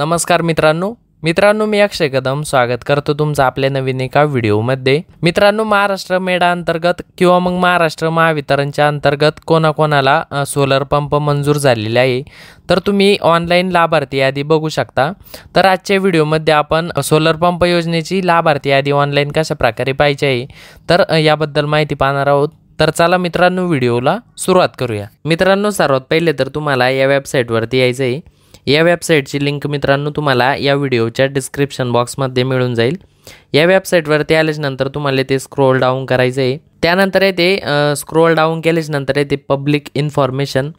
नमस्कार मित्रांनो मी अक्षय कदम स्वागत करतो तुमचं आपल्या नवीन एका व्हिडिओमध्ये। मित्रांनो, महाराष्ट्र मेळा अंतर्गत किंवा मग महाराष्ट्र महावितरणच्या अंतर्गत कोणाकोणाला सोलर पंप मंजूर झालेले आहे तर तुम्ही ऑनलाईन लाभार्थी यादी बघू शकता। तर आजच्या व्हिडिओमध्ये आपण सोलर पंप योजनेची लाभार्थी यादी ऑनलाईन कशा प्रकारे पाहायची आहे तर याबद्दल माहिती पाहणार आहोत। तर चला मित्रांनो, व्हिडिओला सुरुवात करूया। मित्रांनो, सर्वात पहिले तर तुम्हाला या वेबसाईटवरती यायचं आहे। या वेबसाईटची लिंक मित्रांनो तुम्हाला या व्हिडिओच्या डिस्क्रिप्शन बॉक्समध्ये मिळून जाईल। या वेबसाईटवरती आल्यानंतर तुम्हाला ते स्क्रोल डाऊन करायचं आहे। त्यानंतर ते स्क्रोल डाऊन केल्यानंतर ते पब्लिक इन्फॉर्मेशन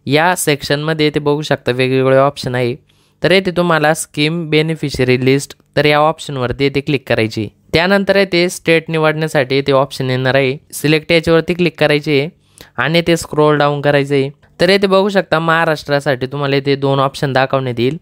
या सेक्शनमध्ये ते बघू शकता वेगवेगळे ऑप्शन आहे। तर येथे तुम्हाला स्कीम बेनिफिशियरी लिस्ट तर या ऑप्शनवरती ते क्लिक करायची। त्यानंतर ते स्टेट निवडण्यासाठी ते ऑप्शन येणार आहे, सिलेक्ट याच्यावरती क्लिक करायचे आणि ते स्क्रोल डाऊन करायचे। तर येथे बघू शकता महाराष्ट्रासाठी तुम्हाला येथे दोन ऑप्शन दाखवण्यात येईल।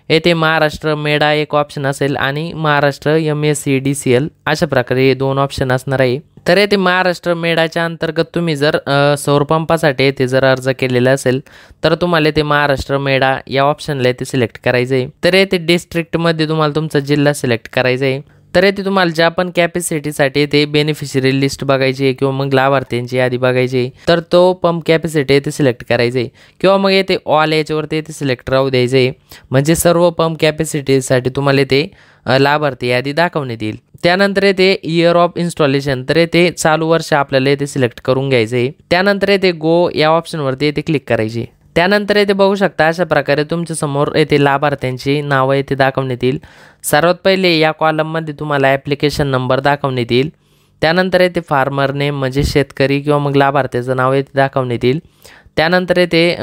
येथे महाराष्ट्र मेळा एक ऑप्शन असेल आणि महाराष्ट्र MSEDCL अशा प्रकारे हे दोन ऑप्शन असणार आहे। तर येथे महाराष्ट्र मेळाच्या अंतर्गत तुम्ही जर सौर पंपासाठी येथे जर अर्ज केलेला असेल तर तुम्हाला येथे महाराष्ट्र मेळा या ऑप्शनला येथे सिलेक्ट करायचं आहे। तर येथे डिस्ट्रिक्टमध्ये तुम्हाला तुमचा जिल्हा सिलेक्ट करायचा आहे। तर येथे तुम्हाला ज्या पण कॅपॅसिटीसाठी ते बेनिफिशियरी लिस्ट बघायची आहे किंवा मग लाभार्थ्यांची यादी बघायची आहे तर तो पंप कॅपॅसिटी येथे सिलेक्ट करायचं आहे किंवा मग येथे ऑल याच्यावरती येथे सिलेक्ट राहू द्यायचं आहे। म्हणजे सर्व पंप कॅपॅसिटीसाठी तुम्हाला येथे लाभार्थी यादी दाखवण्यात येईल। त्यानंतर येथे इयर ऑफ इन्स्टॉलेशन तर येथे चालू वर्ष आपल्याला येथे सिलेक्ट करून घ्यायचं आहे। त्यानंतर येथे गो या ऑप्शनवरती येथे क्लिक करायचे। त्यानंतर येथे बघू शकता अशा प्रकारे तुमच्या समोर येथे लाभार्थ्यांची नावं येथे दाखवण्यात येईल। सर्वात पहिले या कॉलममध्ये तुम्हाला ॲप्लिकेशन नंबर दाखवण्यात येईल। त्यानंतर येथे फार्मर नेम म्हणजे शेतकरी किंवा मग लाभार्थ्याचं नाव येथे दाखवण्यात येईल। त्यानंतर येथे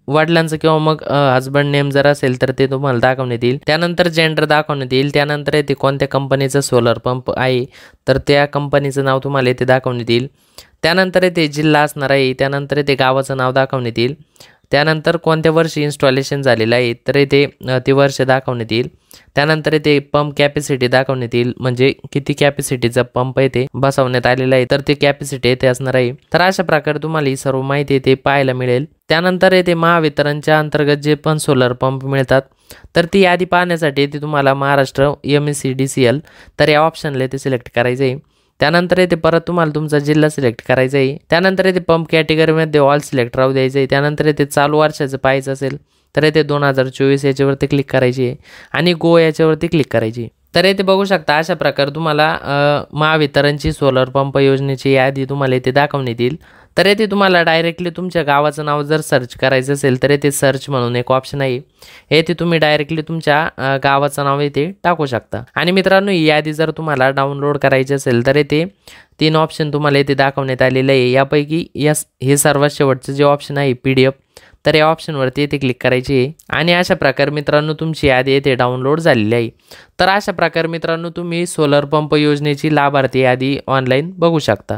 वडिलांचं किंवा मग हजबंड नेम जर असेल तर ते तुम्हाला दाखवण्यात येईल। त्यानंतर जेंडर दाखवण्यात येईल। त्यानंतर येथे कोणत्या कंपनीचा सोलर पंप आहे तर त्या कंपनीचं नाव तुम्हाला येथे दाखवण्यात येईल। त्यानंतर येथे जिल्हा असणार आहे। त्यानंतर येथे गावाचं नाव दाखवण्यात येईल। त्यानंतर कोणत्या वर्षी इन्स्टॉलेशन झालेलं आहे तर येथे ते वर्ष दाखवण्यात येईल। त्यानंतर येथे पंप कॅपॅसिटी दाखवण्यात येईल, म्हणजे किती कॅपॅसिटीचा पंप येथे बसवण्यात आलेला आहे तर ते कॅपॅसिटी येथे असणार आहे। तर अशा प्रकारे तुम्हाला ही सर्व माहिती येथे पाहायला मिळेल। त्यानंतर येथे महावितरणच्या अंतर्गत जे पण सोलर पंप मिळतात तर ती यादी पाहण्यासाठी येथे तुम्हाला महाराष्ट्र MSEDCL तर या ऑप्शनला येथे सिलेक्ट करायचं आहे। त्यानंतर येथे परत तुम्हाला तुमचा जिल्हा सिलेक्ट करायचा आहे। त्यानंतर येथे पंप कॅटेगरीमध्ये ऑल सिलेक्ट राहू द्यायचं आहे। त्यानंतर येथे चालू वर्षाचं पाहायचं असेल तर येथे 2024 याच्यावरती क्लिक करायची आहे आणि गो याच्यावरती क्लिक करायची। तर येथे बघू शकता अशा प्रकारे तुम्हाला महावितरणची सोलर पंप योजनेची यादी तुम्हाला येथे दाखवण्यात येईल। तर येथे तुम्हाला डायरेक्टली तुमच्या गावाचं नाव जर सर्च करायचं असेल तर येथे सर्च म्हणून एक ऑप्शन आहे, येथे तुम्ही डायरेक्टली तुमच्या गावाचं नाव येथे टाकू शकता। आणि मित्रांनो, ही यादी जर तुम्हाला डाउनलोड करायची असेल तर येथे 3 ऑप्शन तुम्हाला येथे दाखवण्यात आलेले आहे। यापैकी हे सर्वात शेवटचं जे ऑप्शन आहे PDF तर या ऑप्शनवरती येथे क्लिक करायची आहे आणि अशा प्रकारे मित्रांनो तुमची यादी येथे डाउनलोड झालेली आहे। तर अशा प्रकारे मित्रांनो तुम्ही सोलर पंप योजनेची लाभार्थी यादी ऑनलाईन बघू शकता।